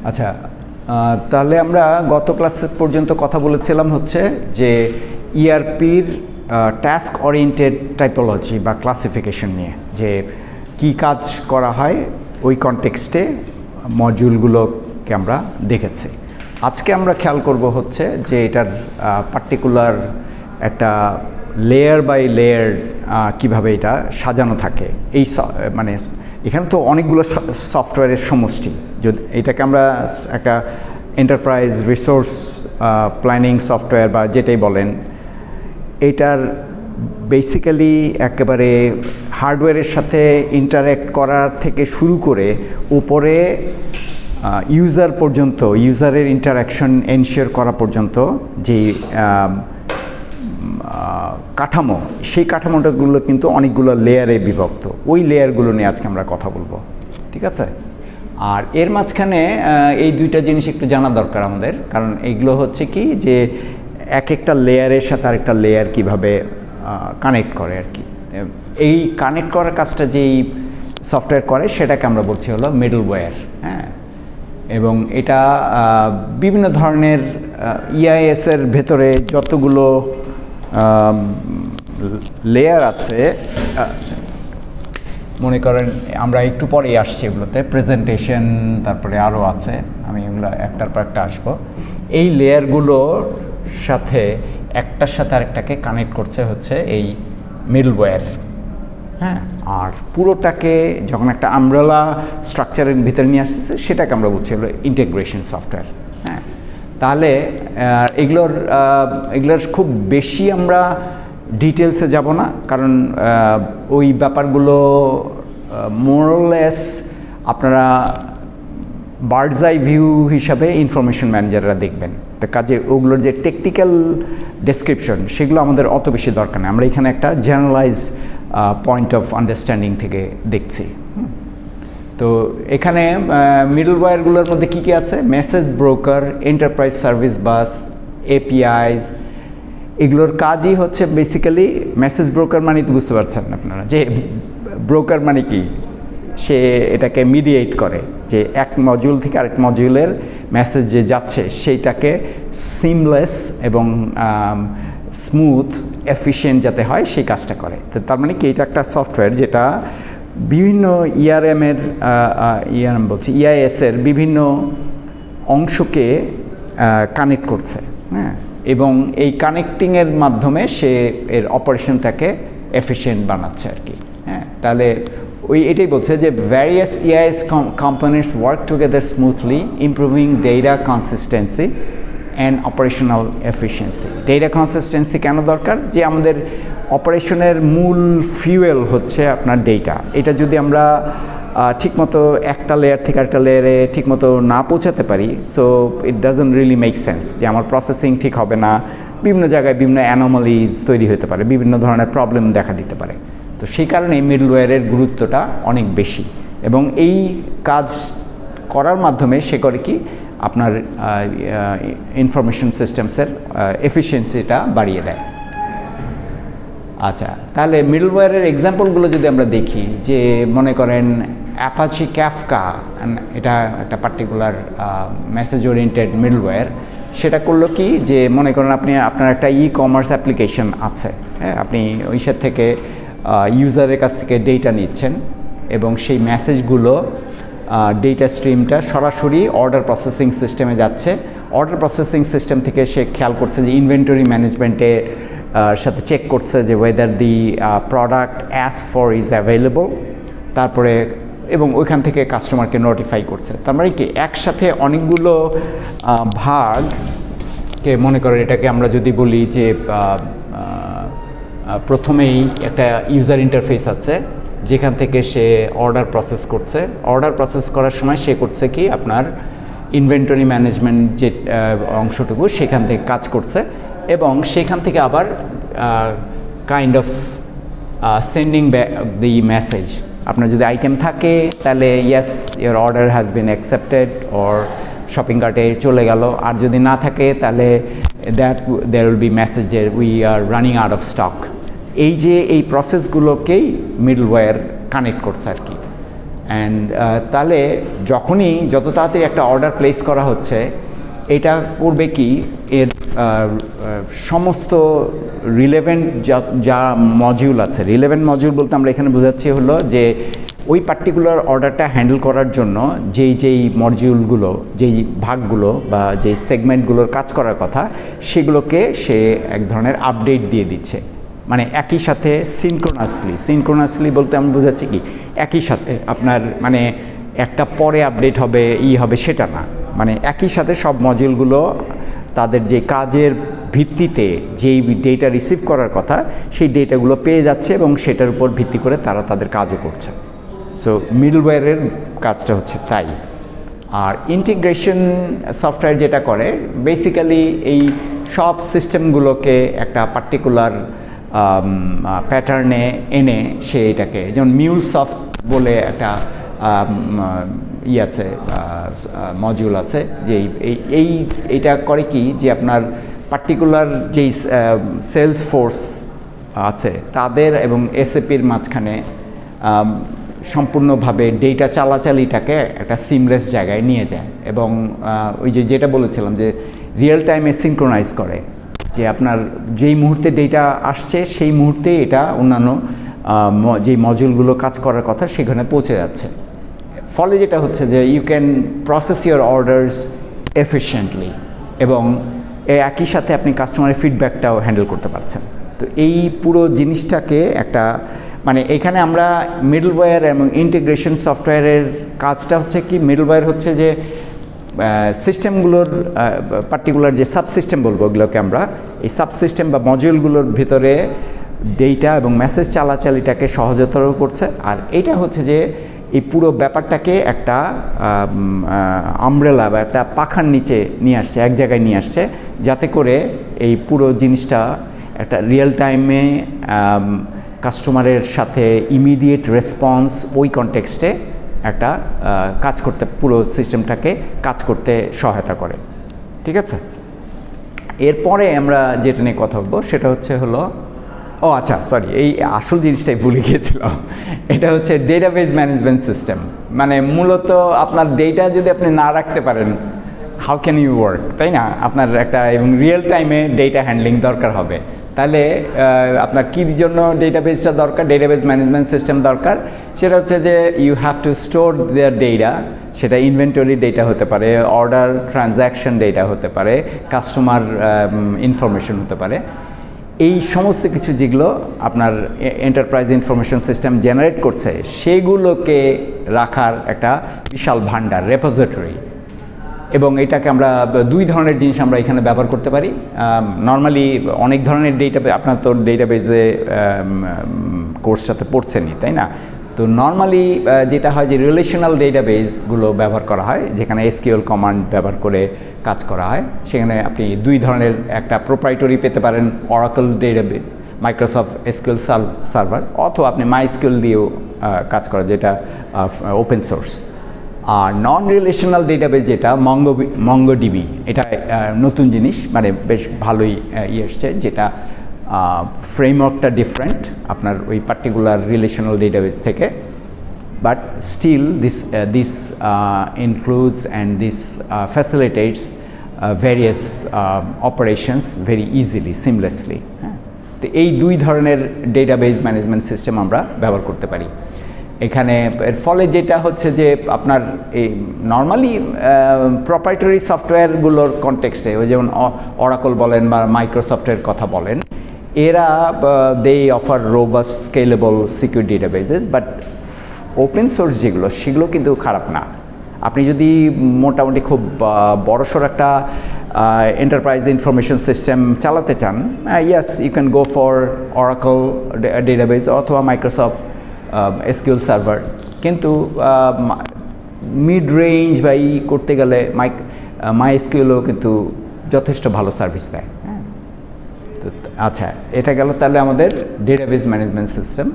আচ্ছা, তাহলে আমরা গত ক্লাস পর্যন্ত কথা বলেছিলাম হচ্ছে যে ইআরপির টাস্ক ওরিয়েন্টেড টাইপোলজি বা ক্লাসিফিকেশন নিয়ে, যে কি কাজ করা হয় ওই কনটেক্সটে মডিউলগুলোকে আমরা দেখেছি। আজকে আমরা খেয়াল করব হচ্ছে যে এটার পার্টিকুলার একটা লেয়ার বাই লেয়ার কিভাবে এটা সাজানো থাকে। এই মানে এখানে তো অনেকগুলো সফটওয়্যারের সমষ্টি, যদি এটাকে আমরা একটা এন্টারপ্রাইজ রিসোর্স প্ল্যানিং সফটওয়্যার বা যেটাই বলেন, এটার বেসিক্যালি একেবারে হার্ডওয়্যারের সাথে ইন্টারঅ্যাক্ট করার থেকে শুরু করে উপরে ইউজার পর্যন্ত, ইউজারের ইন্টারাকশন এনশিওর করা পর্যন্ত যে কাঠামো, সেই কাঠামোটাগুলো কিন্তু অনেকগুলো লেয়ারে বিভক্ত। ওই লেয়ারগুলো নিয়ে আজকে আমরা কথা বলবো, ঠিক আছে? আর এর মাঝখানে এই দুইটা জিনিস একটু জানা দরকার আমাদের, কারণ এইগুলো হচ্ছে কি যে এক একটা লেয়ারের সাথে আরেকটা লেয়ার কীভাবে কানেক্ট করে আর কি। এই কানেক্ট করার কাজটা যেই সফটওয়্যার করে সেটাকে আমরা বলছি হলো মিডলওয়্যার, হ্যাঁ। এবং এটা বিভিন্ন ধরনের ইআইএসের ভেতরে যতগুলো লেয়ার আছে, মনে করেন আমরা একটু পরেই আসছি এগুলোতে, প্রেজেন্টেশন, তারপরে আরও আছে, আমি এগুলো একটার পর একটা আসবো। এই লেয়ারগুলোর সাথে একটার সাথে আরেকটাকে কানেক্ট করছে হচ্ছে এই মিডলওয়্যার, হ্যাঁ। আর পুরোটাকে যখন একটা আমব্রেলা স্ট্রাকচারের ভিতরে নিয়ে আসতেছে সেটাকে আমরা বলছি হলো ইন্টিগ্রেশন সফটওয়্যার, হ্যাঁ। তাহলে এগুলোর খুব বেশি আমরা ডিটেলসে যাব না, কারণ ওই ব্যাপারগুলো মোরলেস আপনারা বার্ডস আই ভিউ হিসাবে ইনফরমেশন ম্যানেজাররা দেখবেন। তো কাজে ওগুলোর যে টেকনিক্যাল ডেসক্রিপশন সেগুলো আমাদের অত বেশি দরকার নেই, আমরা এখানে একটা জেনারেলাইজ পয়েন্ট অফ আন্ডারস্ট্যান্ডিং থেকে দেখছি। তো এখানে মিডলওয়্যারগুলোর মধ্যে কী কী আছে? মেসেজ ব্রোকার, এন্টারপ্রাইজ সার্ভিস বাস, এপিআইস। এগুলোর কাজই হচ্ছে বেসিক্যালি, মেসেজ ব্রোকার মানে তো বুঝতে পারছেন আপনারা যে ব্রোকার মানে কি, সে এটাকে মিডিয়েট করে, যে এক মডিউল থেকে আরেক মডিউলের মেসেজ যে যাচ্ছে সেইটাকে সিমলেস এবং স্মুথ এফিশিয়েন্ট যাতে হয় সেই কাজটা করে। তো তার মানে কি, এটা একটা সফটওয়্যার যেটা বিভিন্ন ইআইএসের বিভিন্ন অংশকে কানেক্ট করছে, হ্যাঁ। এবং এই কানেক্টিংয়ের মাধ্যমে সে এর অপারেশনটাকে এফিশিয়েন্ট বানাচ্ছে আর কি, হ্যাঁ। তাহলে এটাই বলছে যে various EIS components work together smoothly, improving data consistency and operational efficiency. Data consistency কেন দরকার? যে আমাদের অপারেশনের মূল ফিউয়েল হচ্ছে আপনার ডেটা। এটা যদি আমরা ঠিকমতো একটা লেয়ার থেকে একটা লেয়ারে ঠিকমতো না পৌঁছাতে পারি, so it doesn't really make sense, যে আমার প্রসেসিং ঠিক হবে না, বিভিন্ন জায়গায় বিভিন্ন অ্যানোমালিজ তৈরি হতে পারে, বিভিন্ন ধরনের প্রবলেম দেখা দিতে পারে। তো সেই কারণে এই মিডলওয়্যারের গুরুত্বটা অনেক বেশি, এবং এই কাজ করার মাধ্যমে সে করে কি, আপনার ইনফরমেশন সিস্টেমসের এফিশিয়েন্সিটা বাড়িয়ে দেয়। আচ্ছা, তাহলে মিডলওয়্যারের এক্সাম্পলগুলো যদি আমরা দেখি, যে মনে করেন অ্যাপাচি ক্যাফকা, এটা একটা পার্টিকুলার মেসেজ ওরিয়েন্টেড মিডলওয়্যার। সেটা করলো কি, যে মনে করেন আপনার একটা ই কমার্স অ্যাপ্লিকেশন আছে, হ্যাঁ। আপনি ওইসব থেকে ইউজারের কাছ থেকে ডেটা নিচ্ছেন, এবং সেই মেসেজগুলো ডেটা স্ট্রিমটা সরাসরি অর্ডার প্রসেসিং সিস্টেমে যাচ্ছে। অর্ডার প্রসেসিং সিস্টেম থেকে সে খেয়াল করছে যে ইনভেন্টরি ম্যানেজমেন্টে সাথে চেক করছে যে weather the product as for is available, তারপরে এবং ওইখান থেকে কাস্টমারকে নোটিফাই করছে। তার মানে কি, একসাথে অনেকগুলো ভাগকে, মনে করেন এটাকে আমরা যদি বলি যে প্রথমেই একটা ইউজার ইন্টারফেস আছে যেখান থেকে সে অর্ডার প্রসেস করছে। অর্ডার প্রসেস করার সময় সে করছে কি, আপনার ইনভেন্টরি ম্যানেজমেন্ট যে অংশটুকু সেখান থেকে কাজ করছে, এবং সেখান থেকে আবার kind of sending back the message. আপনার যদি আইটেম থাকে তাহলে yes your order has been accepted, or shopping কার্টে চলে গেল। আর যদি না থাকে তাহলে দেয়ার উইল বি মেসেজের we are running out of stock. এই যে এই প্রসেসগুলোকেই মিডলওয়্যার কানেক্ট করছে আর কি। অ্যান্ড তাহলে যখনই যত তাড়াতাড়ি একটা অর্ডার প্লেস করা হচ্ছে, এটা করবে কি এর সমস্ত রিলেভেন্ট যা মডিউল আছে, রিলেভেন্ট মডিউল বলতে আমরা এখানে বোঝাচ্ছি হলো যে ওই পার্টিকুলার অর্ডারটা হ্যান্ডেল করার জন্য যেই মডিউলগুলো, যেই ভাগগুলো বা যেই সেগমেন্টগুলোর কাজ করার কথা, সেগুলোকে সে এক ধরনের আপডেট দিয়ে দিচ্ছে। মানে একই সাথে সিনক্রোনাসলি বলতে আমি বোঝাচ্ছি কি একই সাথে আপনার মানে একটা পরে আপডেট হবে হবে সেটা না, মানে একই সাথে সব মডিউলগুলো তাদের যে কাজের ভিত্তিতে যেই ডেটা রিসিভ করার কথা সেই ডেটাগুলো পেয়ে যাচ্ছে এবং সেটার উপর ভিত্তি করে তারা তাদের কাজও করছে। সো মিডলওয়্যারের কাজটা হচ্ছে তাই। আর ইন্টিগ্রেশন সফটওয়্যার যেটা করে বেসিক্যালি এই সব সিস্টেমগুলোকে একটা পার্টিকুলার প্যাটার্নে এনে সে এটাকে, যেমন মিউলসফট বলে একটা আছে মডিউল আছে যে এইটা করে কি যে আপনার পার্টিকুলার যেই সেলস ফোর্স আছে তাদের এবং এসএপির মাঝখানে সম্পূর্ণভাবে ডেটা চালাচালিটাকে একটা সিমলেস জায়গায় নিয়ে যায় এবং ওই যেটা বলেছিলাম যে রিয়েল টাইমে সিনক্রোনাইজ করে, যে আপনার যেই মুহূর্তে ডেটা আসছে সেই মুহূর্তে এটা অন্যান্য যেই মডিউলগুলো কাজ করার কথা সেখানে পৌঁছে যাচ্ছে। ফলে যেটা হচ্ছে যে you can process your orders efficiently এবং একই সাথে আপনি কাস্টমারের ফিডব্যাকটাও হ্যান্ডেল করতে পারছেন। তো এই পুরো জিনিসটাকে একটা মানে এখানে আমরা মিডলওয়্যার এবং ইন্টিগ্রেশন সফটওয়্যারের কাজটা হচ্ছে কি, মিডলওয়্যার হচ্ছে যে সিস্টেমগুলোর পার্টিকুলার যে সাবসিস্টেম বলবো ওগুলোকে আমরা এই সাবসিস্টেম বা মডিউলগুলোর ভিতরে ডেটা এবং মেসেজ চালাচালিটাকে সহজতর করছে। আর এইটা হচ্ছে যে এই পুরো ব্যাপারটাকে একটা আমব্রেলা বা একটা পাখার নিচে নিয়ে আসছে, এক জায়গায় নিয়ে আসছে, যাতে করে এই পুরো জিনিসটা একটা রিয়েল টাইমে কাস্টমারের সাথে ইমিডিয়েট রেসপন্স ওই কনটেক্সটে একটা কাজ করতে, পুরো সিস্টেমটাকে কাজ করতে সহায়তা করে। ঠিক আছে, এরপরে আমরা যেটা নিয়ে কথা বলবো সেটা হলো ও আচ্ছা সরি, এই আসল জিনিসটাই ভুলে গিয়েছিলাম। এটা হচ্ছে ডেটাবেজ ম্যানেজমেন্ট সিস্টেম। মানে মূলত আপনার ডেটা যদি আপনি না রাখতে পারেন, হাউ ক্যান ইউ ওয়ার্ক, তাই না? আপনার একটা এবং রিয়েল টাইমে ডেটা হ্যান্ডলিং দরকার হবে। তাহলে আপনার কী জন্য ডেটাবেজটা দরকার, ডেটাবেজ ম্যানেজমেন্ট সিস্টেম দরকার, সেটা হচ্ছে যে you have to store their data. সেটা ইনভেন্টরি ডেটা হতে পারে, অর্ডার ট্রানজ্যাকশন ডেটা হতে পারে, কাস্টমার ইনফরমেশন হতে পারে। এই সমস্ত কিছু যেগুলো আপনার এন্টারপ্রাইজ ইনফরমেশন সিস্টেম জেনারেট করছে সেগুলোকে রাখার একটা বিশাল ভান্ডার, রেপোজিটরি। এবং এটাকে আমরা দুই ধরনের জিনিস আমরা এখানে ব্যবহার করতে পারি। নর্মালি অনেক ধরনের ডেটাবেজ, আপনার তো ডেটাবেজে কোর্সটাতে পড়ছেনই, তাই না? তো নর্মালি যেটা হয় যে রিলেশনাল ডেটাবেজগুলো ব্যবহার করা হয়, যেখানে এসকিউএল কমান্ড ব্যবহার করে কাজ করা হয়। সেখানে আপনি দুই ধরনের, একটা প্রোপ্রাইটরি পেতে পারেন oracle database, Microsoft SQL server, অথবা আপনি মাইস্কিউএল দিয়েও কাজ করা, যেটা ওপেন সোর্স। আর নন রিলেশনাল ডেটাবেজ যেটা মঙ্গোডিবি, এটা নতুন জিনিস, মানে বেশ ভালোই এসছে, যেটা ফ্রেমওয়ার্কটা ডিফারেন্ট আপনার ওই পার্টিকুলার রিলেশনাল ডেটাবেজ থেকে, but still this includes and this facilitates various operations very easily, seamlessly. হ্যাঁ, তো এই দুই ধরনের ডেটাবেজ ম্যানেজমেন্ট সিস্টেম আমরা ব্যবহার করতে পারি এখানে। এর ফলে যেটা হচ্ছে যে আপনার এই নর্মালি প্রপ্রাইটারি সফটওয়্যারগুলোর কনটেক্সটে, ওই যেমন অরাকল বলেন বা মাইক্রোসফটের কথা বলেন, এরা they offer robust scalable secure databases, but open source যেগুলো সেগুলো কিন্তু খারাপ না। আপনি যদি মোটামুটি খুব বড়সড় একটা এন্টারপ্রাইজ ইনফরমেশন সিস্টেম চালাতে চান, yes you can go for Oracle database অথবা মাইক্রোসফট এসকিউএল সার্ভার। কিন্তু মিড রেঞ্জ বা করতে গেলে মাইএসকিউএলও কিন্তু যথেষ্ট ভালো সার্ভিস দেয়। হ্যাঁ, তো আচ্ছা, এটা গেল তাহলে আমাদের ডেটাবেজ ম্যানেজমেন্ট সিস্টেম।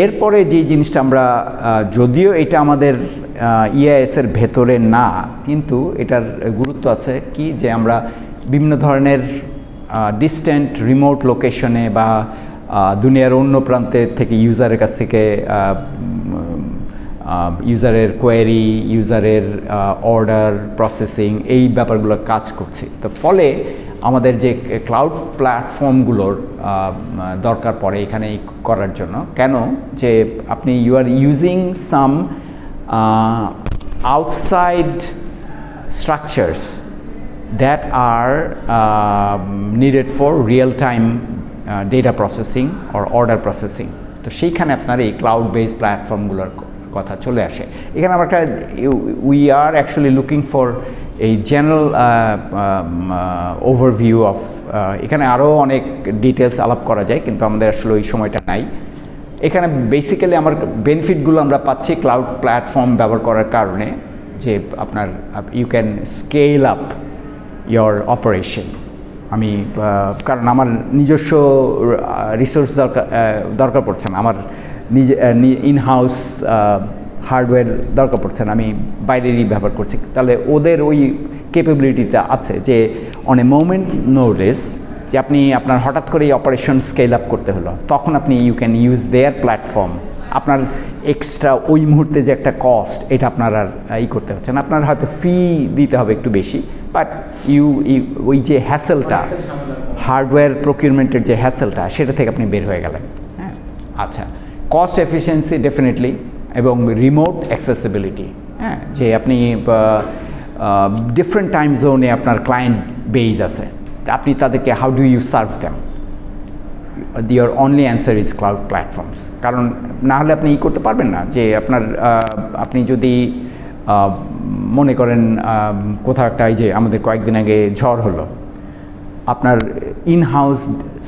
এরপরে যে জিনিসটা আমরা, যদিও এটা আমাদের ইআইএসের ভেতরে না, কিন্তু এটার গুরুত্ব আছে কি, যে আমরা বিভিন্ন ধরনের ডিস্ট্যান্ট রিমোট লোকেশনে বা দুনিয়ার অন্য প্রান্তের থেকে ইউজারের কাছ থেকে ইউজারের কোয়েরি, ইউজারের অর্ডার প্রসেসিং, এই ব্যাপারগুলো কাজ করছি। তো ফলে আমাদের যে ক্লাউড প্ল্যাটফর্মগুলোর দরকার পড়ে এখানে করার জন্য, কেন যে আপনি you are using some outside structures that are needed for real-time data processing or order processing. তো সেইখানে আপনার এই ক্লাউড বেসড প্ল্যাটফর্মগুলোর কথা চলে আসে। এখানে আমরা একটা we are actually looking for এই জেনারেল ওভারভিউ অফ, এখানে আরও অনেক ডিটেলস আলাপ করা যায়, কিন্তু আমাদের আসলে ওই সময়টা নাই। এখানে বেসিক্যালি আমার বেনিফিটগুলো আমরা পাচ্ছি ক্লাউড প্ল্যাটফর্ম ব্যবহার করার কারণে, যে আপনার you can scale up your operation. আমি কারণ আমার নিজস্ব রিসোর্স দরকার পড়ছে না, আমার নিজে ইনহাউস হার্ডওয়্যার দরকার পড়ছে না, আমি বাইরেরই ব্যবহার করছি। তাহলে ওদের ওই ক্যাপাবিলিটিটা আছে যে অন এ মোমেন্ট নোটিস যে আপনি আপনার হঠাৎ করে এই অপারেশন স্কেল আপ করতে হলো, তখন আপনি you can use their platform. আপনার এক্সট্রা ওই মুহূর্তে যে একটা কস্ট, এটা আপনার আর করতে হচ্ছে না। আপনার হয়তো ফি দিতে হবে একটু বেশি, বাট ওই যে হ্যাসেলটা, হার্ডওয়্যার প্রকিউরমেন্টের যে হ্যাসেলটা, সেটা থেকে আপনি বের হয়ে গেলেন। হ্যাঁ, আচ্ছা, কস্ট এফিসিয়েন্সি ডেফিনেটলি, এবং রিমোট অ্যাক্সেসিবিলিটি। হ্যাঁ, যে আপনি ডিফারেন্ট টাইম জোনে আপনার ক্লায়েন্ট বেজ আছে, আপনি তাদেরকে how do you serve them? your only answer is cloud platforms, কারণ না হলে আপনি করতে পারবেন না। যে আপনার আপনি যদি মনে করেন কোথাও একটা, এই যে আমাদের কয়েকদিন আগে ঝড় হলো, আপনার ইনহাউস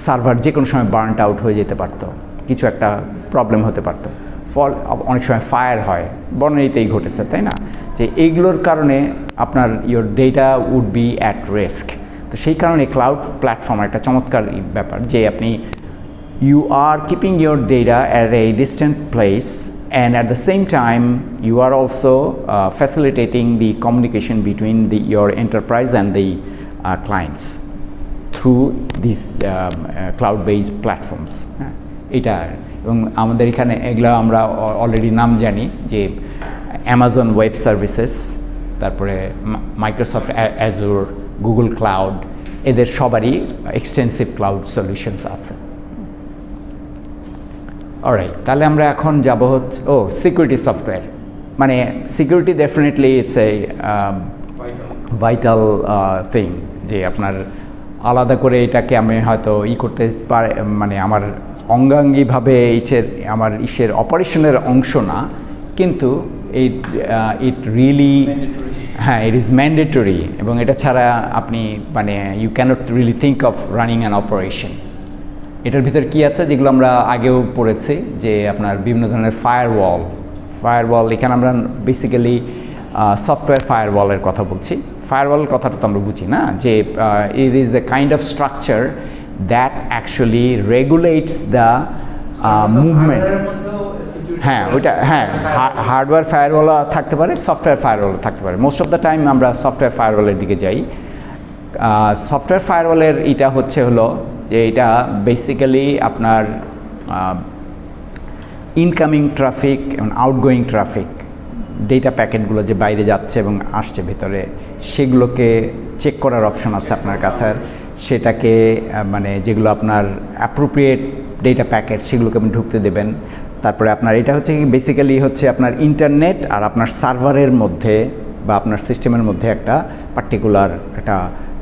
সার্ভার যে কোনো সময় বার্নড আউট হয়ে যেতে পারতো, কিছু একটা প্রবলেম হতে পারতো। অনেক সময় ফায়ার হয়, বনানীতেই ঘটেছে, তাই না? যে এইগুলোর কারণে আপনার your data would be at risk. তো সেই কারণে ক্লাউড প্ল্যাটফর্ম একটা চমৎকার ব্যাপার, যে আপনি you are keeping your data at a distant place, and at the same time you are also facilitating the communication between your enterprise and the clients through these cloud based platforms. এটা, এবং আমাদের এখানে এগুলো আমরা already নাম জানি, যে Amazon web services, তারপরে মাইক্রোসফট অ্যাজুর, গুগল ক্লাউড, এদের সবারই এক্সটেন্সিভ ক্লাউড সলিউশনস আছে। অলরাইট, তাহলে আমরা এখন যাব হচ্ছে সিকিউরিটি সফটওয়্যার। মানে security definitely it's a vital thing, যে আপনার আলাদা করে এটাকে আমি হয়তো করতে পারে, মানে আমার অঙ্গাঙ্গিভাবে আমার অপারেশনের অংশ না, কিন্তু ইট রিয়েলি, হ্যাঁ, ইট ইজ ম্যান্ডেটরি, এবং এটা ছাড়া আপনি মানে you can't really think of running an operation. এটার ভিতর কী আছে, যেগুলো আমরা আগেও পড়েছি, যে আপনার বিভিন্ন ধরনের ফায়ারওয়াল, এখানে আমরা বেসিক্যালি সফটওয়্যার ফায়ারওয়ালের কথা বলছি। ফায়ারওয়াল কথাটা তো আমরা বুঝি না, যে it is a kind of structure that actually regulates the movement. হ্যাঁ, ওইটা, হ্যাঁ, হার্ডওয়্যার ফায়ারওয়াল থাকতে পারে, সফটওয়্যার ফায়ারওয়াল থাকতে পারে। মোস্ট অফ দ্য টাইম আমরা সফটওয়্যার ফায়ারওয়ালের দিকে যাই। সফটওয়্যার ফায়ারওয়ালের এটা হলো যে এটা বেসিক্যালি আপনার ইনকামিং ট্রাফিক এবং আউটগোয়িং ট্রাফিক, ডেটা প্যাকেটগুলো যে বাইরে যাচ্ছে এবং আসছে ভেতরে, সেগুলোকে চেক করার অপশন আছে আপনার কাছে। সেটাকে মানে যেগুলো আপনার অ্যাপ্রোপ্রিয়েট ডেটা প্যাকেট, সেগুলোকে আপনি ঢুকতে দেবেন। তারপরে আপনার এটা হচ্ছে বেসিক্যালি হচ্ছে আপনার ইন্টারনেট আর আপনার সার্ভারের মধ্যে বা আপনার সিস্টেমের মধ্যে একটা পার্টিকুলার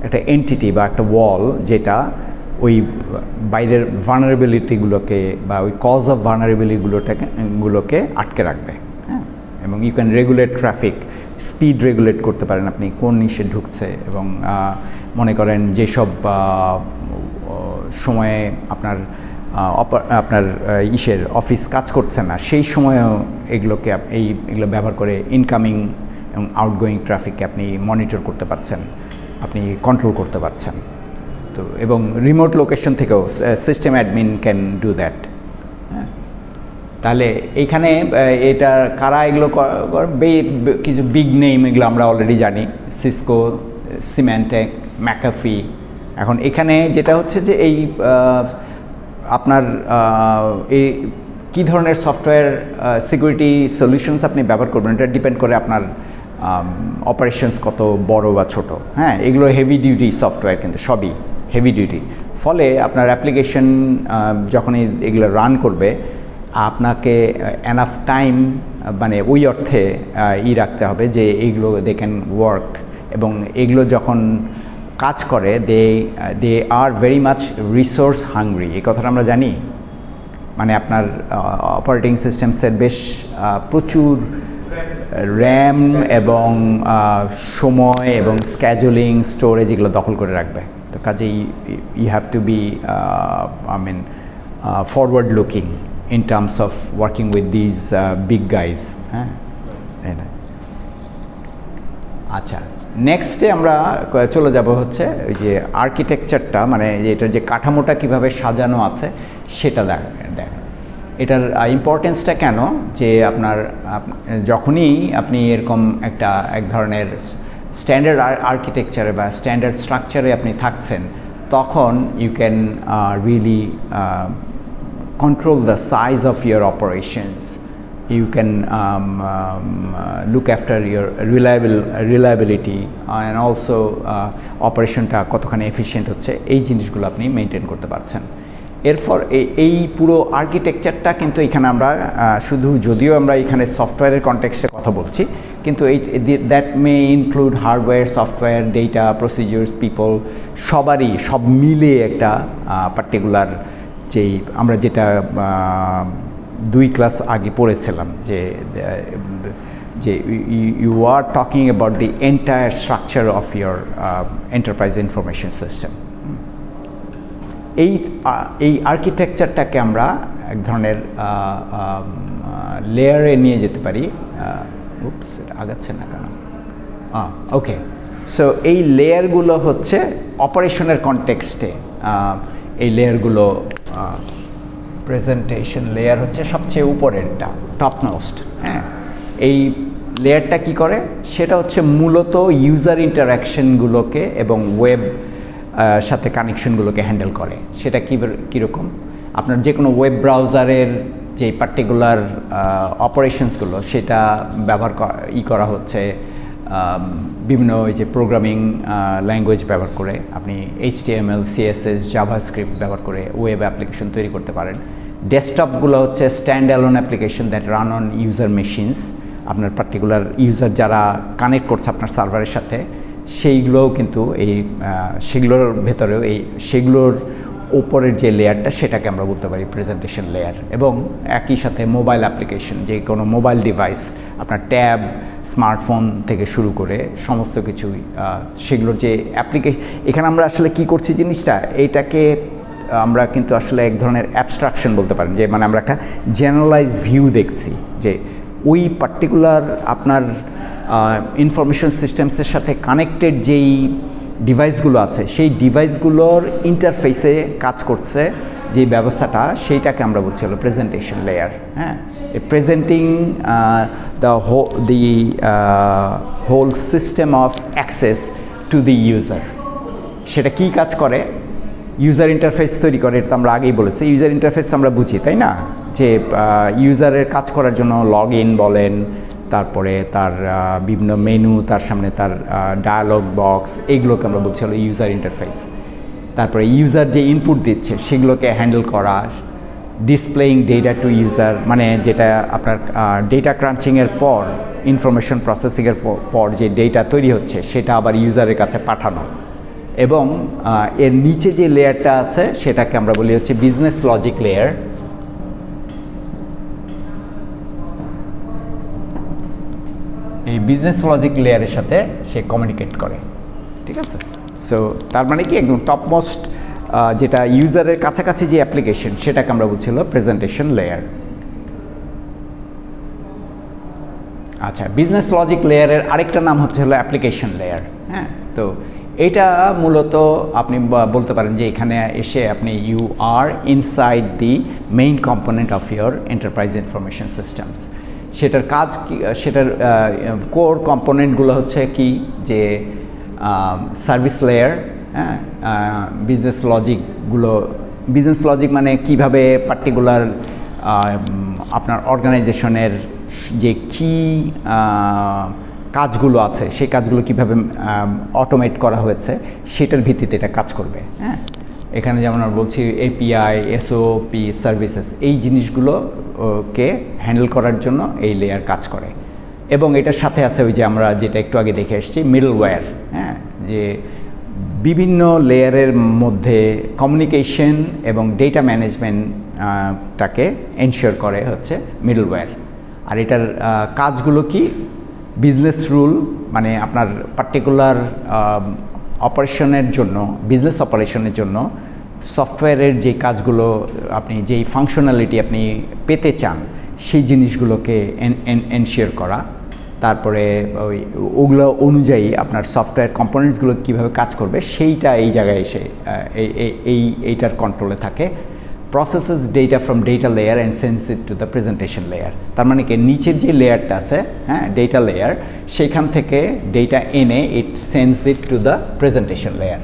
একটা এন্টিটি বা একটা ওয়াল, যেটা ওই বাইরের ভালনারেবিলিটিগুলোকে বা ওই কজ অফ ভালনারেবিলিটিগুলোকে আটকে রাখবে। হ্যাঁ, এবং you can regulate traffic, speed regulate করতে পারেন আপনি, কোন ইসে ঢুকছে, এবং মনে করেন যেসব সময়ে আপনার অফিস কাজ করছে না, সেই সময়েও এগুলো ব্যবহার করে ইনকামিং এবং আউটগোয়িং ট্রাফিককে আপনি মনিটর করতে পারছেন, আপনি কন্ট্রোল করতে পারছেন। তো এবং রিমোট লোকেশন থেকেও system admin can do that. হ্যাঁ, তাহলে এইখানে এটা কারা এগুলো কিছু বিগ নেম, এগুলো আমরা অলরেডি জানি, সিসকো, সিম্যান্টেক, ম্যাকাফি। এখন এখানে যেটা হচ্ছে যে এই আপনার এই কী ধরনের সফটওয়্যার সিকিউরিটি সলিউশনস আপনি ব্যবহার করবেন, এটা ডিপেন্ড করে আপনার অপারেশনস কত বড় বা ছোট। হ্যাঁ, এগুলো হেভি ডিউটি সফটওয়্যার, কিন্তু সবই হেভি ডিউটি। ফলে আপনার অ্যাপ্লিকেশন যখনই এগুলো রান করবে, আপনাকে এনাফ টাইম মানে ওই অর্থে রাখতে হবে যে এইগুলো দে ক্যান ওয়ার্ক, এবং এগুলো যখন কাজ করে they are very much resource hungry. এই কথাটা আমরা জানি, মানে আপনার অপারেটিং সিস্টেমসের বেশ প্রচুর র্যাম এবং সময় এবং স্ক্যাজুলিং, স্টোরেজ এগুলো দখল করে রাখবে। তো কাজেই you have to be forward looking in terms of working with these big guys. হ্যাঁ, আচ্ছা, নেক্সটে আমরা চলে যাব হচ্ছে ওই যে আর্কিটেকচারটা, মানে এটার যে কাঠামোটা কিভাবে সাজানো আছে সেটা দেখ। এটার ইম্পর্টেন্সটা কেন, যে আপনার যখনই আপনি এরকম এক ধরনের স্ট্যান্ডার্ড আর্কিটেকচারে বা স্ট্যান্ডার্ড স্ট্রাকচারে আপনি থাকছেন, তখন you can really control the size of your operations. You can look after your reliability and also অপারেশনটা কতখানি এফিশিয়েন্ট হচ্ছে, এই জিনিসগুলো আপনি মেনটেন করতে পারছেন। এরপর এই পুরো আর্কিটেকচারটা কিন্তু এখানে আমরা শুধু, যদিও আমরা এখানে সফটওয়্যারের কনটেক্সটে কথা বলছি, কিন্তু that may include hardware, software, data, procedures, people, সব মিলে একটা পার্টিকুলার যেই আমরা যেটা 2 ক্লাস আগে পড়েছিলাম, যে you are talking about the entire structure of your enterprise information system. এই আর্কিটেকচারটাকে আমরা এক ধরনের লেয়ারে নিয়ে যেতে পারি। উপস, এটা আগাচ্ছে না কেন? ওকে, সো এই লেয়ারগুলো হচ্ছে অপারেশনের কনটেক্সটে, এই লেয়ারগুলো প্রেজেন্টেশন লেয়ার হচ্ছে সবচেয়ে উপরেরটা, টপ মোস্ট। হ্যাঁ, এই লেয়ারটা কি করে, সেটা হচ্ছে মূলত ইউজার ইন্টারাকশনগুলোকে এবং ওয়েব সাথে কানেকশনগুলোকে হ্যান্ডেল করে। সেটা কীরকম, আপনার যে কোনো ওয়েব ব্রাউজারের যে পার্টিকুলার অপারেশনসগুলো, সেটা ব্যবহার করা হচ্ছে বিভিন্ন ওই যে প্রোগ্রামিং ল্যাঙ্গুয়েজ ব্যবহার করে। আপনি HTML, CSS, জাভাস্ক্রিপ্ট ব্যবহার করে ওয়েব অ্যাপ্লিকেশন তৈরি করতে পারেন। ডেস্কটপগুলো হচ্ছে stand alone application that run on user machines. আপনার পার্টিকুলার ইউজার যারা কানেক্ট করছে আপনার সার্ভারের সাথে, সেইগুলোও কিন্তু সেগুলোর ভেতরেও সেগুলোর উপরের যে লেয়ারটা, সেটাকে আমরা বলতে পারি প্রেজেন্টেশন লেয়ার। এবং একই সাথে মোবাইল অ্যাপ্লিকেশন, যে কোনো মোবাইল ডিভাইস, আপনার ট্যাব, স্মার্টফোন থেকে শুরু করে সমস্ত কিছুই, সেগুলোর যে অ্যাপ্লিকেশন। এখানে আমরা আসলে কি করছি জিনিসটা, এইটাকে আমরা কিন্তু আসলে এক ধরনের অ্যাবস্ট্রাকশন বলতে পারেন, যে মানে আমরা একটা জেনারেলাইজড ভিউ দেখছি, যে ওই পার্টিকুলার আপনার ইনফরমেশন সিস্টেমসের সাথে কানেক্টেড যেই ডিভাইসগুলো আছে, সেই ডিভাইসগুলোর ইন্টারফেসে কাজ করছে যে ব্যবস্থাটা, সেইটাকে আমরা বলছি হলো প্রেজেন্টেশন লেয়ার। হ্যাঁ, presenting the whole system of access to the user. সেটা কি কাজ করে, ইউজার ইন্টারফেস তৈরি করে, এটা তো আমরা আগেই বলেছি। ইউজার ইন্টারফেস আমরা বুঝি, তাই না, যে ইউজারের কাজ করার জন্য লগ ইন বলেন, তারপরে তার বিভিন্ন মেনু, তার সামনে তার ডায়ালগ বক্স, এইগুলোকে আমরা বলছি হলো ইউজার ইন্টারফেস। তারপরে ইউজার যে ইনপুট দিচ্ছে সেগুলোকে হ্যান্ডেল করা, ডিসপ্লেইং ডেটা টু ইউজার, মানে যেটা আপনার ডেটা ক্রাঞ্চিংয়ের পর, ইনফরমেশন প্রসেসিংয়ের পর যে ডেটা তৈরি হচ্ছে, সেটা আবার ইউজারের কাছে পাঠানো। এবং এর নিচে যে লেয়ারটা আছে, সেটাকে আমরা বলি হচ্ছে বিজনেস লজিক লেয়ার। এই বিজনেস লজিক লেয়ারের সাথে সে কমিউনিকেট করে, ঠিক আছে। সো তার মানে কি, একদম টপমোস্ট যেটা ইউজারের কাছাকাছি যে অ্যাপ্লিকেশন, সেটাকে আমরা বলছি হলো প্রেজেন্টেশন লেয়ার। আচ্ছা, বিজনেস লজিক লেয়ারের আরেকটা নাম হচ্ছে হলো অ্যাপ্লিকেশন লেয়ার। হ্যাঁ, তো এটা মূলত আপনি বলতে পারেন যে এখানে এসে আপনি you are inside the main component of your enterprise information systems. সেটার কাজ কি, সেটার কোর কম্পোনেন্টগুলো হচ্ছে কি, যে সার্ভিস লেয়ার, হ্যাঁ, বিজনেস লজিক মানে কিভাবে পার্টিকুলার আপনার অর্গানাইজেশনের যে কি কাজগুলো আছে সেই কাজগুলো কীভাবে অটোমেট করা হয়েছে সেটার ভিত্তিতে এটা কাজ করবে। হ্যাঁ, এখানে যেমন আমরা বলছি এপিআই, এসওপি, সার্ভিসেস, এই জিনিসগুলোকে হ্যান্ডেল করার জন্য এই লেয়ার কাজ করে। এবং এটার সাথে আছে ওই যে আমরা যেটা একটু আগে দেখে এসেছি মিডলওয়্যার। হ্যাঁ, যে বিভিন্ন লেয়ারের মধ্যে কমিউনিকেশন এবং ডেটা ম্যানেজমেন্টটাকে এনশিওর করে হচ্ছে মিডলওয়্যার। আর এটার কাজগুলো কি, বিজনেস রুল, মানে আপনার পার্টিকুলার অপারেশনের জন্য, বিজনেস অপারেশনের জন্য সফটওয়্যারের যে কাজগুলো আপনি যেই ফাংশনালিটি আপনি পেতে চান সেই জিনিসগুলোকে এনশিওর করা, তারপরে ওগুলো অনুযায়ী আপনার সফটওয়্যার কম্পোনেন্টসগুলো কীভাবে কাজ করবে সেইটা এই জায়গায় এসে এইটার কন্ট্রোলে থাকে। Processes data from data layer and sense it to the presentation layer. তার মানে কি, নিচের যে লেয়ারটা আছে, হ্যাঁ, ডেটা লেয়ার, সেখান থেকে ডেটা এনে it sends it to the presentation layer.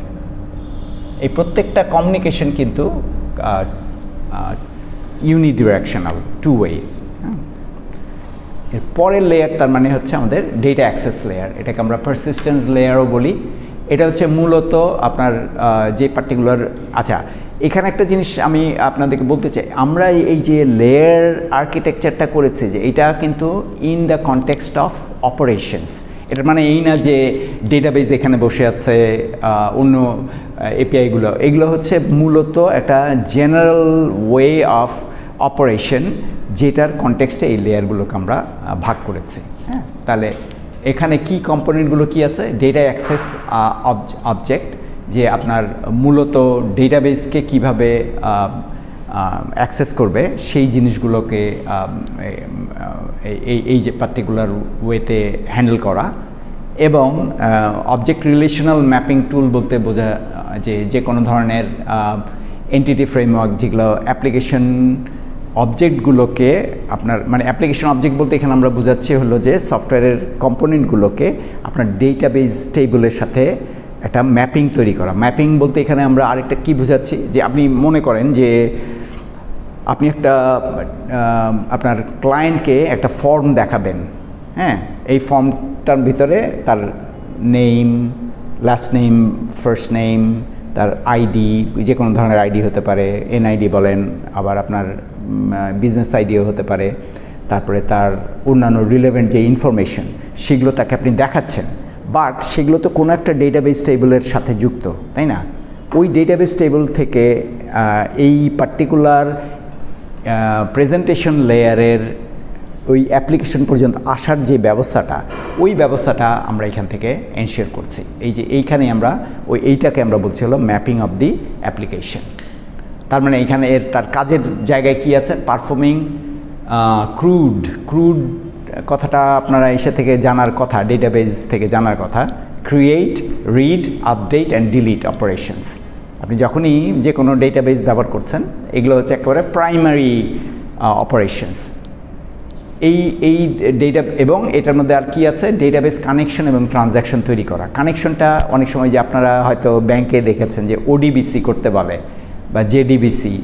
এই প্রত্যেকটা কমিউনিকেশন কিন্তু ইউনিডিরেকশনাল, টু ওয়ে। এর পরের লেয়ার তার মানে হচ্ছে আমাদের ডেটা অ্যাক্সেস লেয়ার, এটাকে আমরা পারসিস্টেন্ট লেয়ারও বলি। এটা হচ্ছে মূলত আপনার যে পার্টিকুলার, আচ্ছা এখানে একটা জিনিস আমি আপনাদেরকে বলতে চাই, আমরা এই যে লেয়ার আর্কিটেকচারটা করেছি যে এটা কিন্তু in the context of operations. এটার মানে এই না যে ডেটাবেজ এখানে বসে আছে, অন্য এপিআইগুলো, এগুলো হচ্ছে মূলত একটা জেনারেল ওয়ে অফ অপারেশন যেটার কনটেক্সটে এই লেয়ারগুলোকে আমরা ভাগ করেছি। হ্যাঁ, তাহলে এখানে কি কম্পোনেন্টগুলো কি আছে, ডেটা অ্যাক্সেস অবজেক্ট, যে আপনার মূলত ডেটাবেসকে কিভাবে অ্যাক্সেস করবে সেই জিনিসগুলোকে এই যে পার্টিকুলার ওয়েতে হ্যান্ডেল করা। এবং অবজেক্ট রিলেশনাল ম্যাপিং টুল বলতে বোঝা যে কোনো ধরনের এন্টিটি ফ্রেমওয়ার্ক যেগুলো অ্যাপ্লিকেশন অবজেক্টগুলোকে আপনার, মানে অ্যাপ্লিকেশন অবজেক্ট বলতে এখানে আমরা বোঝাচ্ছি হলো যে সফটওয়্যারের কম্পোনেন্টগুলোকে আপনার ডেটাবেস টেবলের সাথে একটা ম্যাপিং তৈরি করা। ম্যাপিং বলতে এখানে আমরা আরেকটা কি বোঝাচ্ছি, যে আপনি মনে করেন যে আপনি একটা আপনার ক্লায়েন্টকে একটা ফর্ম দেখাবেন। হ্যাঁ, এই ফর্মটার ভিতরে তার name, last name, first name, তার আইডি, যে কোনো ধরনের আইডি হতে পারে, এনআইডি বলেন, আবার আপনার বিজনেস আইডিও হতে পারে, তারপরে তার অন্যান্য রিলেভেন্ট যে ইনফরমেশন সেগুলো তাকে আপনি দেখাচ্ছেন। বাট সেগুলো তো কোনো একটা ডেটাবেস টেবলের সাথে যুক্ত, তাই না? ওই ডেটাবেস টেবল থেকে এই পার্টিকুলার প্রেজেন্টেশন লেয়ারের ওই অ্যাপ্লিকেশন পর্যন্ত আসার যে ব্যবস্থাটা, ওই ব্যবস্থাটা আমরা এখান থেকে এনশিওর করছি। এই যে এইখানে আমরা এইটাকে আমরা বলছি হলো ম্যাপিং অফ দি অ্যাপ্লিকেশন। তার মানে এখানে তার কাজের জায়গায় কি আছে, পারফর্মিং ক্রুড কথাটা আপনারা এসে থেকে জানার কথা, ডেটাবেস থেকে জানার কথা, create, read, update and delete operations. আপনি যখনই যে কোনো ডেটাবেস ব্যবহার করছেন, এগুলো হচ্ছে একেবারে প্রাইমারি অপারেশনস। এই ডেটা, এবং এটার মধ্যে আর কি আছে, ডেটাবেস কানেকশন এবং ট্রানজ্যাকশন তৈরি করা। কানেকশনটা অনেক সময় যে আপনারা হয়তো ব্যাংকে দেখেছেন যে ওডিবিসি করতে বলে, বা জেডিবিসি,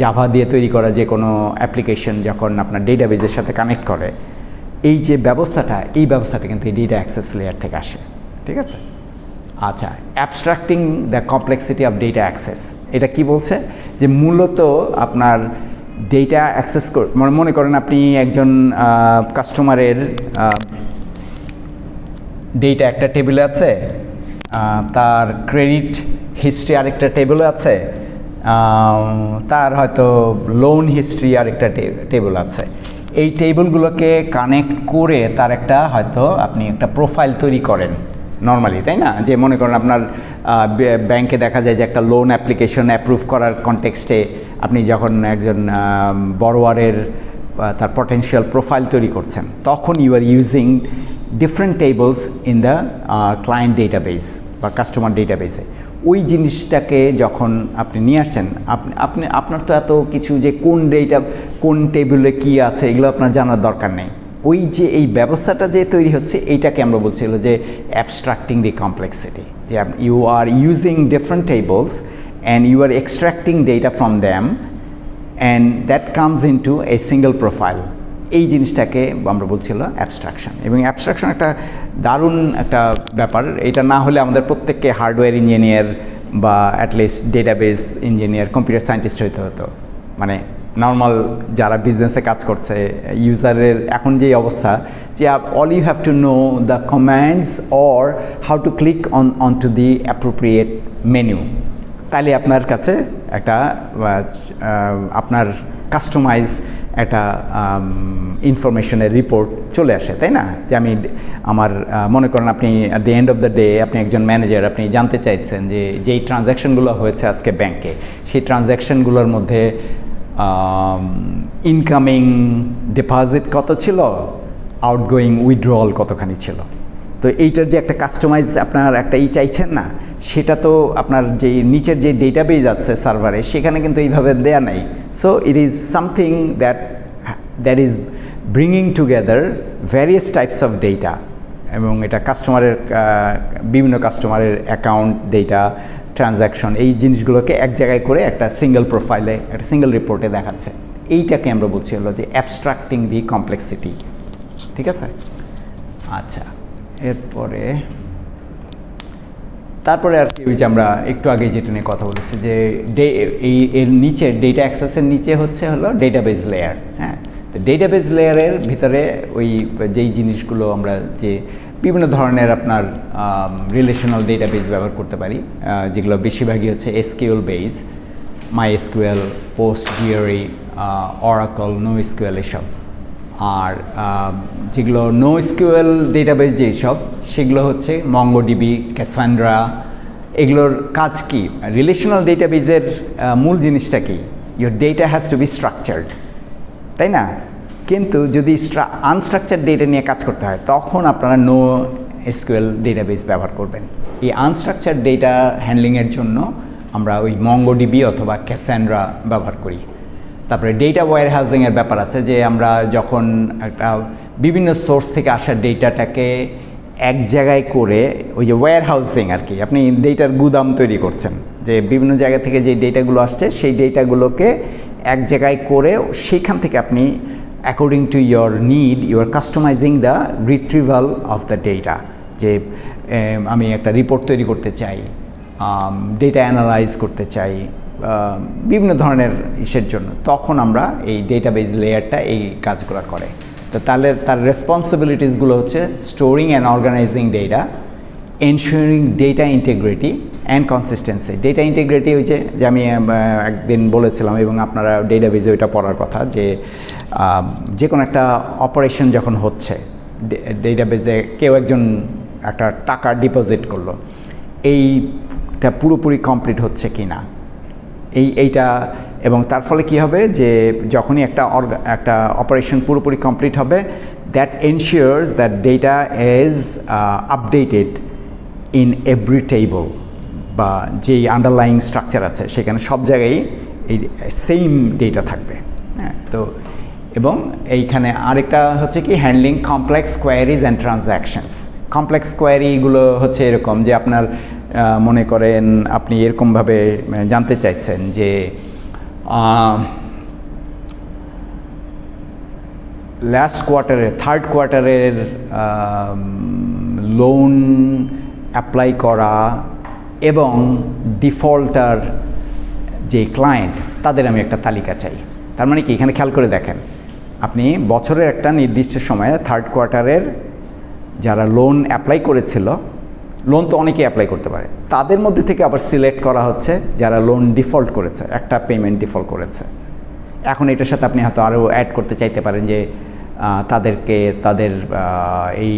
জাভা দিয়ে তৈরি করা যে কোনো অ্যাপ্লিকেশন যখন আপনার ডেটাবেসের সাথে কানেক্ট করে, এই যে ব্যবস্থাটা, এই ব্যবস্থাটা কিন্তু এই ডেটা অ্যাক্সেস লেয়ার থেকে আসে। ঠিক আছে? আচ্ছা, abstracting the complexity of data access, এটা কি বলছে, যে মূলত আপনার ডেটা অ্যাক্সেস মনে করেন আপনি একজন কাস্টমারের ডেটা একটা টেবিলে আছে, তার ক্রেডিট হিস্ট্রি আরেকটা টেবিলে আছে, তার হয়তো লোন হিস্ট্রি আরেকটা টেবিল আছে। এই টেবিলগুলোকে কানেক্ট করে তার একটা হয়তো আপনি একটা প্রোফাইল তৈরি করেন নর্মালি, তাই না? যে মনে করেন আপনার ব্যাংকে দেখা যায় যে একটা লোন অ্যাপ্লিকেশন অ্যাপ্রুভ করার কনটেক্সটে আপনি যখন একজন বড়োয়ারের তার পটেনশিয়াল প্রোফাইল তৈরি করছেন, তখন you are using different tables in the client database বা কাস্টমার ডেটাবেসে। ওই জিনিসটাকে যখন আপনি নিয়ে আসছেন, আপনার তো এত কিছু যে কোন টেবিলে কী আছে এগুলো আপনার জানার দরকার নেই। ওই যে এই ব্যবস্থাটা যে তৈরি হচ্ছে, এইটাকে আমরা বলছিল যে অ্যাবস্ট্রাক্টিং দি কমপ্লেক্সিটি, যে you are using different tables and you are extracting data from them and that comes into a single profile. এই জিনিসটাকে আমরা বলছিল অ্যাবস্ট্রাকশন। এবং অ্যাবস্ট্রাকশন একটা দারুণ একটা ব্যাপার। এটা না হলে আমাদের প্রত্যেককে হার্ডওয়্যার ইঞ্জিনিয়ার বা at least database engineer, computer scientist হইতে হতো। মানে নর্মাল যারা বিজনেসে কাজ করছে, ইউজারের এখন যে অবস্থা যে all you have to know the commands or how to click on to the appropriate menu, তাহলে আপনার কাছে একটা আপনার কাস্টমাইজ একটা ইনফরমেশনের রিপোর্ট চলে আসে, তাই না? যে আমি আমার মনে করেন আপনি at the end of the day আপনি একজন ম্যানেজার, আপনি জানতে চাইছেন যে যেই ট্রানজ্যাকশনগুলো হয়েছে আজকে ব্যাংকে, সেই ট্রানজ্যাকশনগুলোর মধ্যে ইনকামিং ডিপোজিট কত ছিল, আউটগোয়িং উইথড্রল কতখানি ছিল। তো এইটার যে একটা কাস্টমাইজ আপনার একটা চাইছেন না, সেটা তো আপনার যে নিচের যে ডেটাবেজ আছে সার্ভারে, সেখানে কিন্তু এইভাবে দেয়া নাই। So it is something that is bringing together various types of data, এবং এটা কাস্টমারের বিভিন্ন কাস্টমারের অ্যাকাউন্ট ডেটা, ট্রানজ্যাকশন, এই জিনিসগুলোকে এক জায়গায় করে একটা সিঙ্গেল প্রোফাইলে, একটা সিঙ্গেল রিপোর্টে দেখাচ্ছে। এইটাকে আমরা বলছি হলো যে অ্যাবস্ট্রাক্টিং দি কমপ্লেক্সিটি। ঠিক আছে? আচ্ছা, তারপরে আর কি ওই যে আমরা একটু আগে যেটা নিয়ে কথা বলেছি যে এর নিচে ডেটা অ্যাক্সেসের নিচে হলো ডেটাবেজ লেয়ার। হ্যাঁ, তো ডেটাবেজ লেয়ারের ভিতরে ওই যেই জিনিসগুলো আমরা যে বিভিন্ন ধরনের আপনার রিলেশনাল ডেটাবেজ ব্যবহার করতে পারি, যেগুলো বেশিরভাগই হচ্ছে SQL base, MySQL, PostgreSQL, oracle, NoSQL এসব। আর যেগুলো NoSQL ডেটাবেজ যেসব, সেগুলো হচ্ছে MongoDB, ক্যাসান্ড্রা। এগুলোর কাজ কি? রিলেশনাল ডেটাবেজের মূল জিনিসটা কি? Your data has to be structured, তাই না? কিন্তু যদি আনস্ট্রাকচার্ড ডেটা নিয়ে কাজ করতে হয়, তখন আপনারা NoSQL ডেটাবেজ ব্যবহার করবেন। এই আনস্ট্রাকচার্ড ডেটা হ্যান্ডলিংয়ের জন্য আমরা ওই MongoDB অথবা ক্যাসান্ড্রা ব্যবহার করি। তারপরে ডেটা ওয়্যার হাউজিংয়ের ব্যাপার আছে, যে আমরা যখন একটা বিভিন্ন সোর্স থেকে আসা ডেটাটাকে এক জায়গায় করে, ওই যে ওয়্যার হাউজিং আর কি, আপনি ডেটার গুদাম তৈরি করছেন, যে বিভিন্ন জায়গা থেকে যে ডেটাগুলো আসছে সেই ডেটাগুলোকে এক জায়গায় করে সেইখান থেকে আপনি according to your need you are customizing the retrieval of the data. যে আমি একটা রিপোর্ট তৈরি করতে চাই, ডেটা অ্যানালাইজ করতে চাই, বিভিন্ন ধরনের ইসের জন্য, তখন আমরা এই ডেটাবেজ লেয়ারটা এই কাজগুলো করে। তো তাহলে তার রেসপন্সিবিলিটিসগুলো হচ্ছে storing and organizing data, ensuring data integrity and consistency. Data integrity হচ্ছে যে আমি একদিন বলেছিলাম, এবং আপনারা ডেটাবেজে ওইটা পড়ার কথা, যে কোনো একটা অপারেশন যখন হচ্ছে ডেটাবেজে, কেউ একজন একটা টাকা ডিপোজিট করলো, এইটা পুরোপুরি কমপ্লিট হচ্ছে কি না, এইটা, এবং তার ফলে কী হবে যে যখনই একটা অপারেশন পুরোপুরি কমপ্লিট হবে, that ensures that data is updated in every table, বা যেই আন্ডারলাইং স্ট্রাকচার আছে সেখানে সব জায়গায় এই সেম ডেটা থাকবে। হ্যাঁ, তো এবং এইখানে আরেকটা হচ্ছে কি, handling complex queries and transactions. Complex কোয়ারিগুলো হচ্ছে এরকম যে আপনার মনে করেন আপনি এরকমভাবে জানতে চাইছেন যে লাস্ট কোয়ার্টারের, থার্ড কোয়ার্টারের লোন অ্যাপ্লাই করা এবং ডিফল্টার যে ক্লায়েন্ট, তাদের আমি একটা তালিকা চাই। তার মানে কি, এখানে খেয়াল করে দেখেন, আপনি বছরের একটা নির্দিষ্ট সময়ে থার্ড কোয়ার্টারের যারা লোন অ্যাপ্লাই করেছিল, লোন তো অনেকেই অ্যাপ্লাই করতে পারে, তাদের মধ্যে থেকে আবার সিলেক্ট করা হচ্ছে যারা লোন ডিফল্ট করেছে, একটা পেমেন্ট ডিফল্ট করেছে। এখন এটার সাথে আপনি হয়তো আরও অ্যাড করতে চাইতে পারেন যে তাদেরকে তাদের এই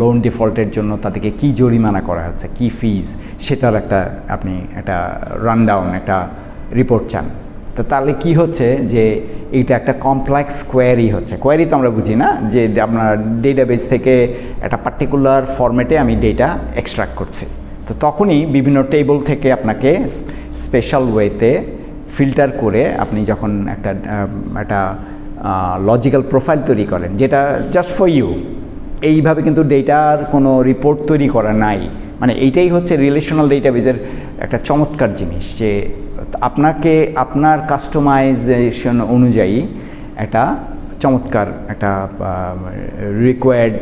লোন ডিফল্টের জন্য তাদেরকে কী জরিমানা করা হচ্ছে, কী ফিজ, সেটার একটা আপনি একটা রানডাউন, একটা রিপোর্ট চান। তো তাহলে কি হচ্ছে যে এইটা একটা কমপ্লেক্স কোয়ারি হচ্ছে। কোয়ারি তো আমরা বুঝি না, যে আপনার ডেটাবেস থেকে একটা পার্টিকুলার ফরম্যাটে আমি ডেটা এক্সট্রাক্ট করছি। তো তখনই বিভিন্ন টেবল থেকে আপনাকে স্পেশাল ওয়েতে ফিল্টার করে আপনি যখন একটা লজিক্যাল প্রোফাইল তৈরি করেন, যেটা জাস্ট ফর ইউ, এইভাবে কিন্তু ডেটার কোনো রিপোর্ট তৈরি করা নাই। মানে এইটাই হচ্ছে রিলেশনাল ডেটাবেজের একটা চমৎকার জিনিস, যে আপনাকে আপনার কাস্টমাইজেশন অনুযায়ী একটা চমৎকার একটা রিকোয়ার্ড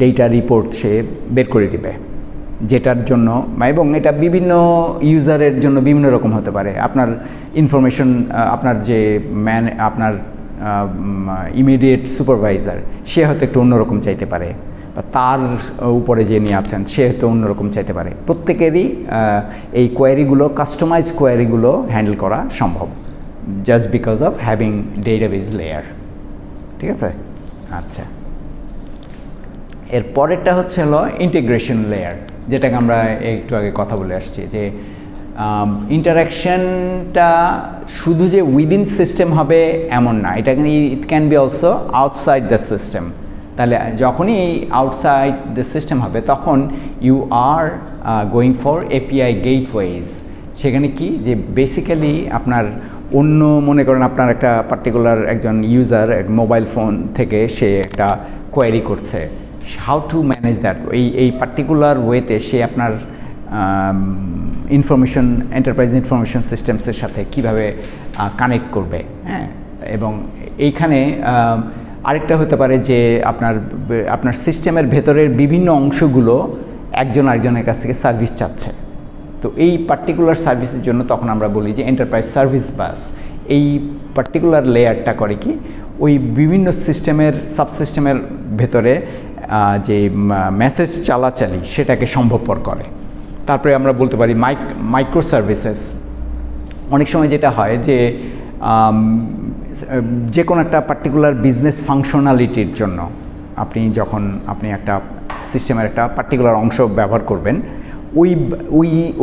ডেটা রিপোর্ট সে বের করে দিবে, যেটার জন্য এবং এটা বিভিন্ন ইউজারের জন্য বিভিন্ন রকম হতে পারে। আপনার ইনফরমেশন, আপনার যে আপনার ইমিডিয়েট সুপারভাইজার সে হয়তো একটু অন্যরকম চাইতে পারে, বা তার উপরে যে নিয়ে আছেন সে হয়তো অন্যরকম চাইতে পারে। প্রত্যেকেরই এই কোয়ারিগুলো, কাস্টমাইজ কোয়ারিগুলো হ্যান্ডেল করা সম্ভব just because of having database layer. ঠিক আছে? আচ্ছা, এর পরেরটা হলো ইন্টিগ্রেশন লেয়ার, যেটাকে আমরা একটু আগে কথা বলে আসছি যে ইন্টারাকশনটা শুধু যে উইদিন সিস্টেম হবে এমন না, এটা it can be also outside the system. তাহলে যখনই আউটসাইড দ্য সিস্টেম হবে তখন you are going for API gateways. সেখানে কি যে বেসিক্যালি আপনার অন্য, মনে করেন আপনার একটা পার্টিকুলার একজন ইউজার মোবাইল ফোন থেকে সে একটা কোয়ারি করছে, হাউ টু ম্যানেজ দ্যাট, এই পার্টিকুলার ওয়েতে সে আপনার ইনফরমেশন, এন্টারপ্রাইজ ইনফরমেশন সিস্টেমসের সাথে কিভাবে কানেক্ট করবে। হ্যাঁ, এবং এইখানে আরেকটা হতে পারে যে আপনার সিস্টেমের ভেতরের বিভিন্ন অংশগুলো একজন আরেকজনের কাছ থেকে সার্ভিস চাচ্ছে। তো এই পার্টিকুলার সার্ভিসের জন্য তখন আমরা বলি যে এন্টারপ্রাইজ সার্ভিস বাস। এই পার্টিকুলার লেয়ারটা করে কি, ওই বিভিন্ন সিস্টেমের সাবসিস্টেমের ভেতরে যে মেসেজ চালাচালি সেটাকে সম্ভবপর করে। তারপরে আমরা বলতে পারি মাইক্রো সার্ভিসেস। অনেক সময় যেটা হয় যে যে কোনো একটা পার্টিকুলার বিজনেস ফাংশনালিটির জন্য আপনি একটা সিস্টেমের একটা পার্টিকুলার অংশ ব্যবহার করবেন,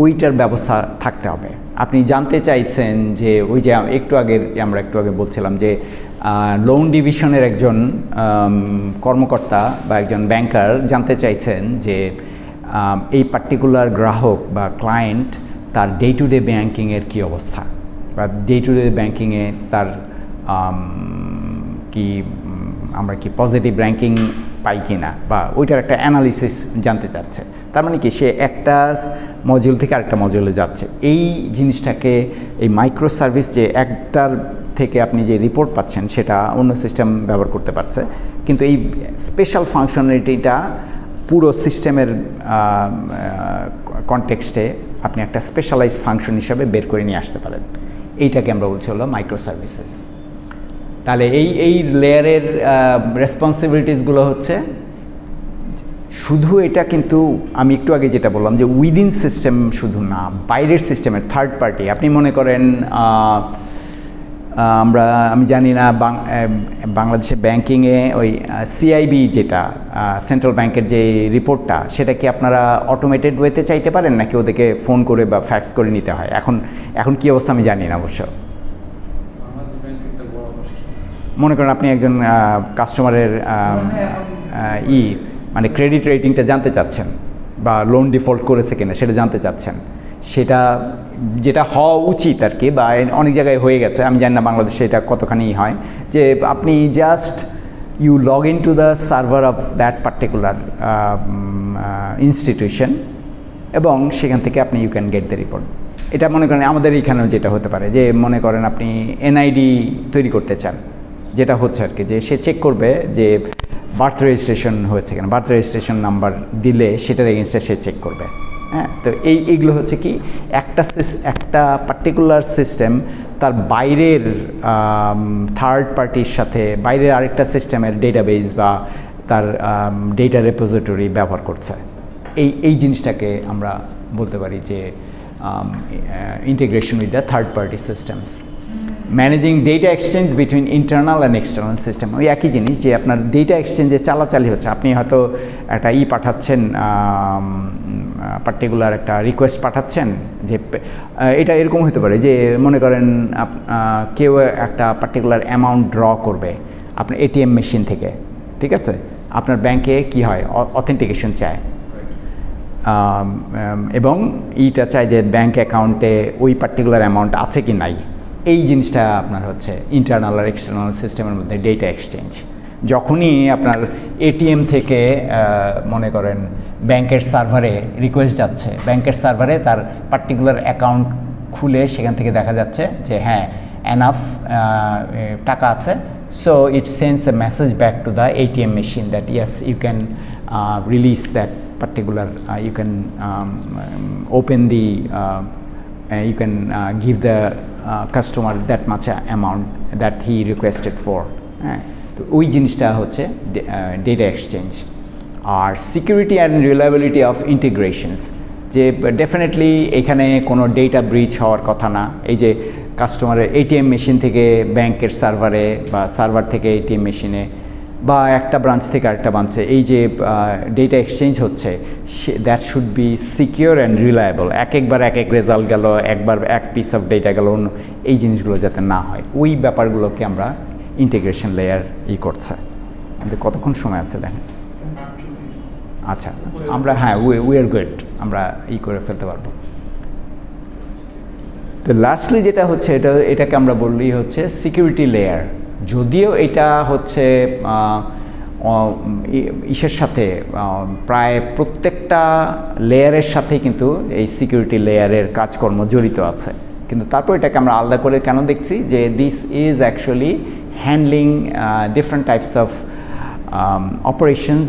ওইটার ব্যবস্থা থাকতে হবে। আপনি জানতে চাইছেন যে ওই যে আমরা একটু আগে বলছিলাম যে লোন ডিভিশনের একজন কর্মকর্তা বা একজন ব্যাংকার জানতে চাইছেন যে এই পার্টিকুলার গ্রাহক বা ক্লায়েন্ট তার ডে টু ডে ব্যাংকিংয়ের কী অবস্থা, বা ডে টু ডে ব্যাংকিংয়ে তার আমরা কি পজিটিভ র্যাঙ্কিং পাই কি না, বা ওইটার একটা অ্যানালিসিস জানতে চাচ্ছে। তার মানে কি, সে একটা মডিউল থেকে আরেকটা মডিউলে যাচ্ছে। এই জিনিসটাকে, এই মাইক্রো সার্ভিস যে একটার থেকে আপনি যে রিপোর্ট পাচ্ছেন সেটা অন্য সিস্টেম ব্যবহার করতে পারছে, কিন্তু এই স্পেশাল ফাংশনালিটিটা পুরো সিস্টেমের কনটেক্সটে আপনি একটা স্পেশালাইজড ফাংশন হিসাবে বের করে নিয়ে আসতে পারেন। এইটাকে আমরা বলছি হলো মাইক্রো সার্ভিসেস। তাহলে এই লেয়ারের রেসপন্সিবিলিটিসগুলো হচ্ছে শুধু এটা, কিন্তু আমি একটু আগে যেটা বললাম যে উইদিন সিস্টেম শুধু না, বাইরের সিস্টেমের থার্ড পার্টি। আপনি মনে করেন আমি জানি না বাংলাদেশের ব্যাংকিংয়ে ওই সিআইবি যেটা সেন্ট্রাল ব্যাংকের যে রিপোর্টটা, সেটা কি আপনারা অটোমেটেড ওয়েতে চাইতে পারেন নাকি ওদেরকে ফোন করে বা ফ্যাক্স করে নিতে হয়? এখন কী অবস্থা আমি জানি না অবশ্য। মনে করেন আপনি একজন কাস্টমারের মানে ক্রেডিট রেটিংটা জানতে চাচ্ছেন, বা লোন ডিফল্ট করেছে কিনা সেটা জানতে চাচ্ছেন, সেটা যেটা হওয়া উচিত আর কি, বা অনেক জায়গায় হয়ে গেছে, আমি জানি না বাংলাদেশে এটা কতখানি হয়, যে আপনি just you log in to the server of that particular institution এবং সেখান থেকে আপনি you can get the report. এটা মনে করেন আমাদের এইখানেও যেটা হতে পারে যে মনে করেন আপনি এনআইডি তৈরি করতে চান, যেটা হচ্ছে আর কি, যে সে চেক করবে যে বার্থ রেজিস্ট্রেশন হয়েছে কিনা, বার্থ রেজিস্ট্রেশন নাম্বার দিলে সেটার এগেনস্টে সে চেক করবে। হ্যাঁ, তো এইগুলো হচ্ছে কি একটা পার্টিকুলার সিস্টেম তার বাইরের থার্ড পার্টির সাথে, বাইরের আরেকটা সিস্টেমের ডেটাবেজ বা তার ডেটা রেপোজিটরি ব্যবহার করছে। এই জিনিসটাকে আমরা বলতে পারি যে integration with the third party systems. Managing data exchange between internal and external system, ওই একই জিনিস যে আপনার ডেটা এক্সচেঞ্জে চালাচালি হচ্ছে। আপনি হয়তো একটা পাঠাচ্ছেন, পার্টিকুলার একটা রিকোয়েস্ট পাঠাচ্ছেন, যে এটা এরকম হতে পারে যে মনে করেন কেউ একটা পার্টিকুলার অ্যামাউন্ট ড্র করবে আপনার এটিএম মেশিন থেকে, ঠিক আছে? আপনার ব্যাংকে কি হয়, অথেন্টিকেশন চায় এবং এইটা চায় যে ব্যাংক অ্যাকাউন্টে ওই পার্টিকুলার অ্যামাউন্ট আছে কি নাই। এই জিনিসটা আপনার হচ্ছে ইন্টারনাল আর এক্সটার্নাল সিস্টেমের মধ্যে ডেটা এক্সচেঞ্জ। যখনই আপনার এটিএম থেকে মনে করেন ব্যাংকের সার্ভারে রিকোয়েস্ট যাচ্ছে, ব্যাংকের সার্ভারে তার পার্টিকুলার অ্যাকাউন্ট খুলে সেখান থেকে দেখা যাচ্ছে যে হ্যাঁ এনাফ টাকা আছে, so it sends a message back to the ATM machine that yes you can release that particular, you can open the, you can give the customer that much amount that he requested for. তো ওই জিনিসটা হচ্ছে data exchange. আর security and reliability of integrations, যে definitely এখানে কোনো data breach হওয়ার কথা না। এই যে কাস্টমারের ATM মেশিন থেকে ব্যাংকের সার্ভারে বা সার্ভার থেকে ATM মেশিনে বা একটা ব্রাঞ্চ থেকে আরেকটা ব্রাঞ্চে এই যে ডেটা এক্সচেঞ্জ হচ্ছে, that should be secure and reliable. একবার এক রেজাল্ট গেল, একবার এক পিস অফ ডেটা গেল, অন্য এই জিনিসগুলো যাতে না হয়, ওই ব্যাপারগুলোকে আমরা ইন্টিগ্রেশন লেয়ার করছে। আমাদের কতক্ষণ সময় আছে দেখেন? আচ্ছা, আমরা হ্যাঁ উই আর গুড, আমরা করে ফেলতে পারবো। তো লাস্টলি যেটা হচ্ছে এটাকে আমরা বললি হচ্ছে সিকিউরিটি লেয়ার। যদিও এটা হচ্ছে ইসের সাথে প্রায় প্রত্যেকটা লেয়ারের সাথে কিন্তু এই সিকিউরিটি লেয়ারের কাজকর্ম জড়িত আছে, কিন্তু তারপর এটাকে আমরা আলাদা করে কেন দেখছি যে this is actually handling different types of operations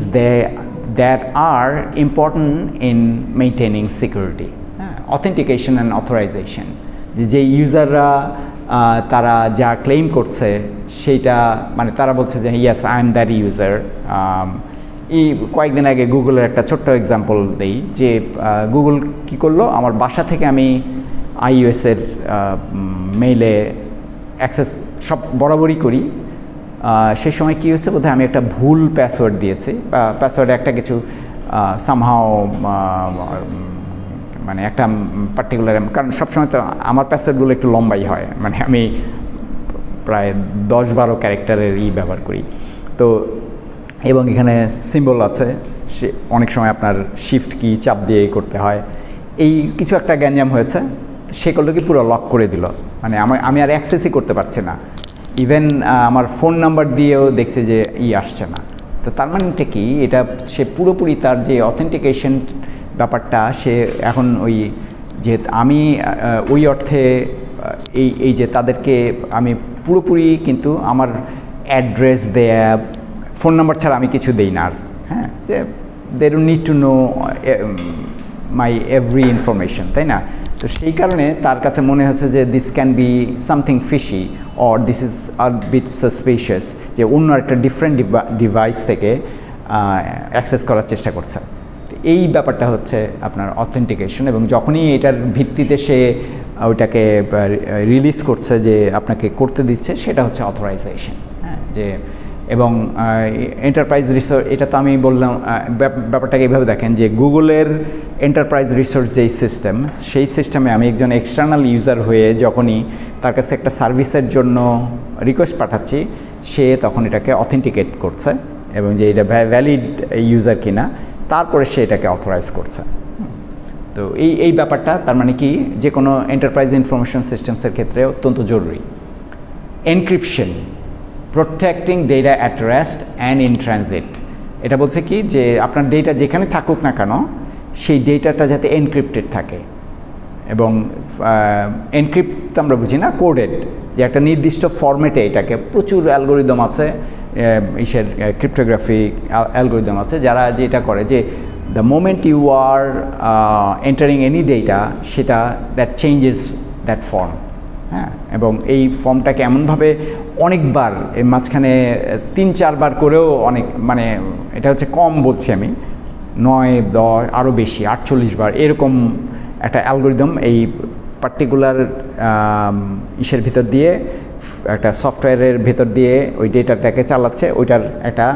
that are important in maintaining security, authentication and authorization. যে ইউজাররা তারা যা ক্লেম করছে সেইটা মানে তারা বলছে যে yes I am that user. এই কয়েকদিন আগে গুগলের একটা ছোট্ট এক্সাম্পল দেই যে গুগল কি করলো, আমার বাসা থেকে আমি iOS-এর মেইলে অ্যাক্সেস সব বরাবরই করি, সেই সময় কী হচ্ছে বোধহয় আমি একটা ভুল পাসওয়ার্ড দিয়েছি, বা পাসওয়ার্ডে একটা কিছু সামহাও মানে একটা পার্টিকুলার, কারণ সবসময় তো আমার পাসওয়ার্ডগুলো একটু লম্বাই হয়, মানে আমি প্রায় 10-12 ক্যারেক্টারের ব্যবহার করি তো, এবং এখানে সিম্বল আছে, সে অনেক সময় আপনার শিফট কি চাপ দিয়ে করতে হয়, এই কিছু একটা গ্যাঞ্জাম হয়েছে, সে করলো কি পুরো লক করে দিল, মানে আমি আর অ্যাক্সেসই করতে পারছি না, ইভেন আমার ফোন নাম্বার দিয়েও দেখছে যে আসছে না। তো তার মানেটা কি, এটা সে পুরোপুরি তার যে অথেন্টিকেশন ব্যাপারটা সে এখন ওই যে আমি ওই অর্থে এই যে তাদেরকে আমি পুরোপুরি কিন্তু আমার অ্যাড্রেস দেয়া, ফোন নাম্বার ছাড়া আমি কিছু দেই না আর, হ্যাঁ, যে they don't need to know my every information, তাই না? তো সেই কারণে তার কাছে মনে হচ্ছে যে this can be something fishy or this is a bit suspicious, যে অন্য একটা ডিফারেন্ট ডিভাইস থেকে অ্যাক্সেস করার চেষ্টা করছে। এই ব্যাপারটা হচ্ছে আপনার অথেন্টিকেশন, এবং যখনই এটার ভিত্তিতে সে ওইটাকে রিলিজ করছে যে আপনাকে করতে দিচ্ছে, সেটা হচ্ছে অথরাইজেশন, হ্যাঁ, যে এবং এন্টারপ্রাইজ রিসোর্স, এটা তো আমি বললাম ব্যাপারটাকে এইভাবে দেখেন যে গুগলের এন্টারপ্রাইজ রিসোর্স যেই সিস্টেম, সেই সিস্টেমে আমি একজন এক্সটার্নাল ইউজার হয়ে যখনই তার কাছে একটা সার্ভিসের জন্য রিকোয়েস্ট পাঠাচ্ছি, সে তখন এটাকে অথেন্টিকেট করছে এবং যে এটা ভ্যালিড ইউজার কিনা, তারপরে সে এটাকে অথরাইজ করছে। তো এই ব্যাপারটা তার মানে কি, যে কোনো এন্টারপ্রাইজ ইনফরমেশন সিস্টেমসের ক্ষেত্রে অত্যন্ত জরুরি। Encryption, protecting data at rest and in transit, এটা বলছে কি যে আপনার ডেটা যেখানে থাকুক না কেন সেই ডেটাটা যাতে এনক্রিপ্টেড থাকে, এবং এনক্রিপ্ট আমরা বুঝি না, কোডেড, যে একটা নির্দিষ্ট ফরম্যাটে এটাকে, প্রচুর অ্যালগোরিদম আছে, ইসের ক্রিপ্টোগ্রাফিক অ্যালগোরিদম আছে যারা যেটা করে যে the moment you are entering any data, সেটা দ্যাট চেঞ্জেস দ্যাট ফর্ম, হ্যাঁ, এবং এই ফর্মটাকে এমনভাবে অনেকবার মাঝখানে 3-4 বার করেও অনেক, মানে এটা হচ্ছে কম বলছি আমি, 9-10 আরও বেশি 48 বার এরকম একটা অ্যালগোরিদম এই পার্টিকুলার ইসের ভিতর দিয়ে, একটা সফটওয়্যারের ভেতর দিয়ে ওই ডেটাটাকে চালাচ্ছে, ওইটার একটা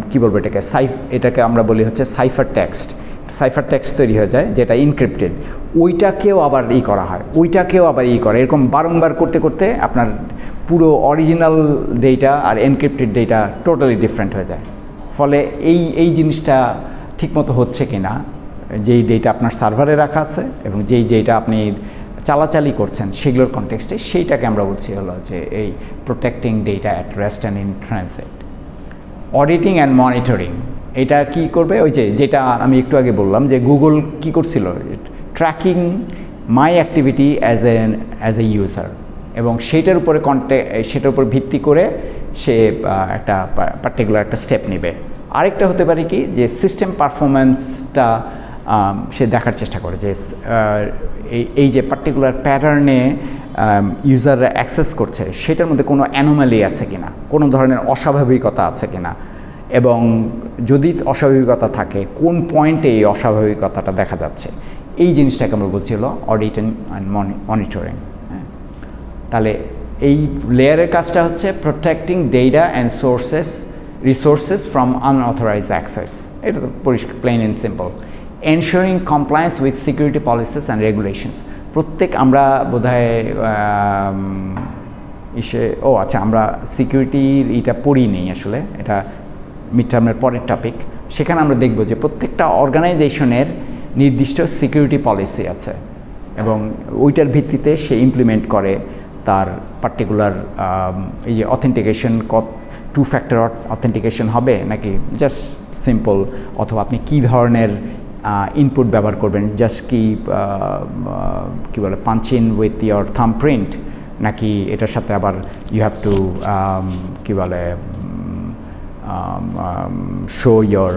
কী বলবো এটাকে আমরা বলি হচ্ছে সাইফার টেক্সট তৈরি হয়ে যায়, যেটা ইনক্রিপ্টেড, ওইটাকেও আবার করা হয়, ওইটাকেও আবার করে, এরকম বারংবার করতে করতে আপনার পুরো অরিজিনাল ডেটা আর এনক্রিপ্টেড ডেটা টোটালি ডিফারেন্ট হয়ে যায়। ফলে এই জিনিসটা ঠিকমতো হচ্ছে কি না, যেই ডেটা আপনার সার্ভারে রাখা আছে এবং যেই ডেটা আপনি চালাচালি করছেন সেগুলোর কনটেক্সটে, সেইটাকে আমরা বলছি হলো যে এই protecting data at rest and in transit. Auditing and monitoring, এটা কি করবে, ওই যেটা আমি একটু আগে বললাম যে গুগল কি করছিল, tracking my activity as a user, এবং সেটার উপর ভিত্তি করে সে একটা পার্টিকুলার একটা স্টেপ নেবে। আরেকটা হতে পারে কি যে সিস্টেম পারফরম্যান্সটা সে দেখার চেষ্টা করে যে এই যে পার্টিকুলার প্যাটার্নে ইউজাররা অ্যাক্সেস করছে সেটার মধ্যে কোনো অ্যানোমালি আছে কিনা, কোনো ধরনের অস্বাভাবিকতা আছে কিনা, এবং যদি অস্বাভাবিকতা থাকে কোন পয়েন্টে এই অস্বাভাবিকতাটা দেখা যাচ্ছে, এই জিনিসটাকে আমরা বলছিল অডিট অ্যান্ড মনিটরিং। তাহলে এই লেয়ারের কাজটা হচ্ছে protecting data and resources from unauthorized access. এটা তো plain and simple. Ensuring compliance with security policies and regulations. আমরা বোধহয় আচ্ছা, আমরা সিকিউরিটির এটা পড়িনি আসলে, এটা মিড টার্মের পরের টপিক। সেখানে আমরা দেখব যে প্রত্যেকটা অর্গানাইজেশনের নির্দিষ্ট সিকিউরিটি পলিসি আছে এবং ওইটার ভিত্তিতে সে ইমপ্লিমেন্ট করে তার পার্টিকুলার এই যে অথেন্টিকেশন, টু ফ্যাক্টর অথেন্টিকেশন হবে নাকি জাস্ট সিম্পল, অথবা আপনি কী ধরনের ইনপুট ব্যবহার করবেন, জাস্ট কী বলে punch in with your thumb print, নাকি এটার সাথে আবার ইউ হ্যাভ টু কী বলে শো ইয়োর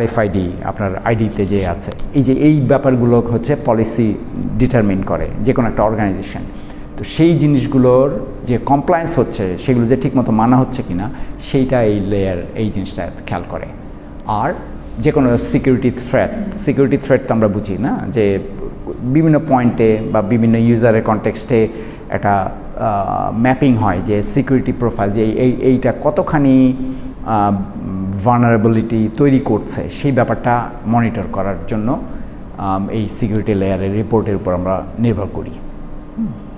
RFID, আপনার আইডিতে যে আছে। এই ব্যাপারগুলো হচ্ছে পলিসি ডিটারমিন করে যে কোনো একটা অর্গানাইজেশন। তো সেই জিনিসগুলোর যে কমপ্লায়েন্স হচ্ছে সেগুলো যে ঠিকমতো মানা হচ্ছে কিনা সেইটা এই লেয়ার এই জিনিসটা খেয়াল করে। আর যে কোনো সিকিউরিটি থ্রেট তো আমরা বুঝি না, যে বিভিন্ন পয়েন্টে বা বিভিন্ন ইউজারের কনটেক্সটে একটা ম্যাপিং হয় যে সিকিউরিটি প্রোফাইল, যে এইটা কতখানি ভালনারেবিলিটি তৈরি করছে সেই ব্যাপারটা মনিটর করার জন্য এই সিকিউরিটি লেয়ারের রিপোর্টের উপর আমরা নির্ভর করি।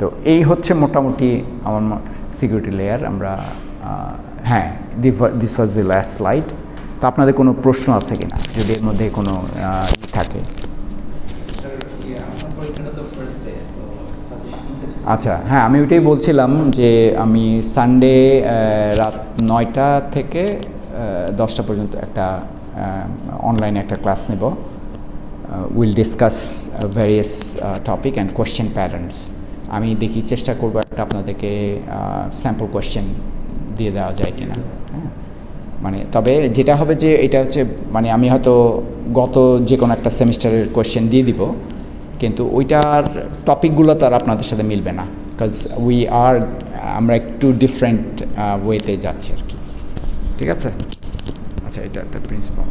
তো এই হচ্ছে মোটামুটি আমার সিকিউরিটি লেয়ার। আমরা হ্যাঁ, this was the last slide. তো আপনাদের কোনো প্রশ্ন আছে কিনা, যদি এর মধ্যে কোনো থাকে? আচ্ছা, হ্যাঁ, আমি ওইটাই বলছিলাম যে আমি সানডে রাত 9টা থেকে 10টা পর্যন্ত একটা অনলাইনে একটা ক্লাস নেব। Will discuss various topic and question patterns. আমি দেখি চেষ্টা করবো একটা আপনাদেরকে স্যাম্পল কোয়েশ্চেন দিয়ে দেওয়া যায় কিনা। হ্যাঁ, মানে তবে যেটা হবে যে এটা হচ্ছে মানে আমি হয়তো গত যে কোনো একটা সেমিস্টারের কোয়েশ্চেন দিয়ে দিব, কিন্তু ওইটার টপিকগুলো তো আর আপনাদের সাথে মিলবে না, বিকজ আমরা একটু ডিফারেন্ট ওয়েতে যাচ্ছি আর কি। ঠিক আছে? আচ্ছা, এটা প্রিন্সিপাল।